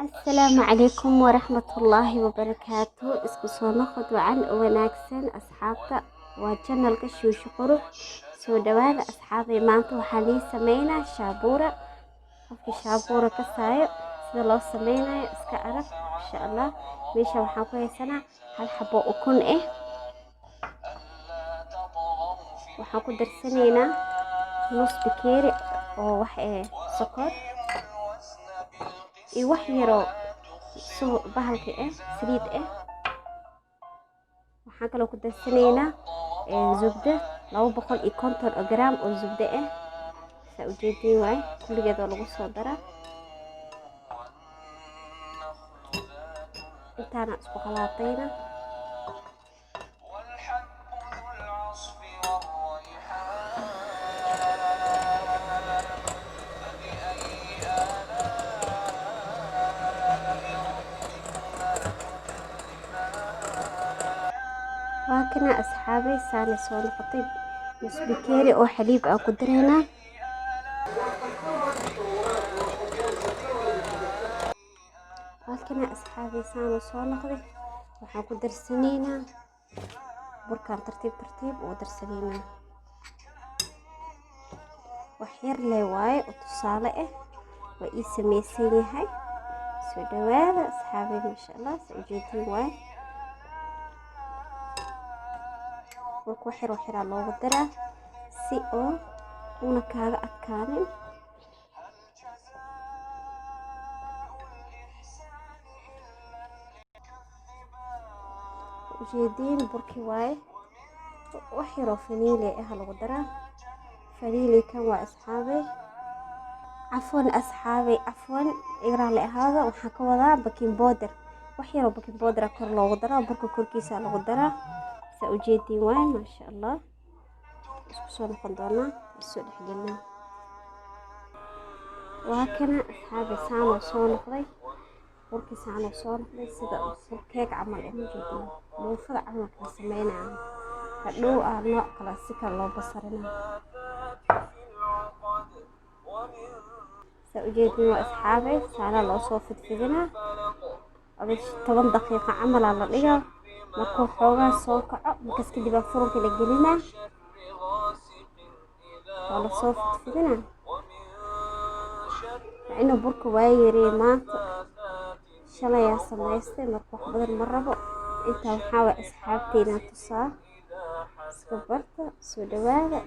السلام عليكم ورحمة الله وبركاته. اسكو soo noqod wacan oo wanaagsan asxaabta waa channelka Shuushu Qurux. Soo dhawaada asxaabay, maanta waxaa lii sameynaa shaabuura. Qofkii shaabuura ka saayo sida loo sameynayo iska arag insha Allah. Meesha waxaan ku haysanaa hal xabo ukun ah. Waxaan ku darsanaynaa nus bakeeri oo wax sokor iyo wax yaro bahalka saliid waxaan kaloo ku darsanaynaa zubda 250 gram oo zubda saa u jeedin waay kulligeed oo lagu soo daraa intaana isku qalaatayna waakana asxaabay saana soo noqotay nus bakeeri oo xaliib aan ku dareynaa waakana asxaabay saana soo noqday waxaan ku darsanaynaa burkaan tartiib oo darsanaynaa wax yar leh waaye oo tusaale waa ii samaysan yahay soo dhawaada asxaabay masha Allah soo jeedin waaye burka wax yar loogu daraa si oo una kaaga adkaanin ujeedin burkii waaye wax yar oo faniile lagu daraa faniile kan waa asxaabay cafwan igraan la ahaada waxaan ka wadaa baking powder wax yar oo baking powder kor loogu daraa burka korkiisa lagu daraa saa u jeedin waaye masha Allah isku soo noqon doonaa soo dhexgalnaa waa kana asxaabay saano soo noqday burkii saano soo noqday sida keeg camal jeedin muufada camal ka sameynaa hadhow nooc kala si kala loo basarinaa saa u jeedin waa asxaabay saana loo soo fidfidinaa 10 daqiiqo camal la dhigaa markuu xoogaa soo kaco markaas kadib furunka la gelinaa oo la soo fidfidinaa inuu burka waa yaree maanta shalay aan samaystay marka wax badan ma rabo inta waxaa waa asxaabteena tusaa iska barta soo dhawaada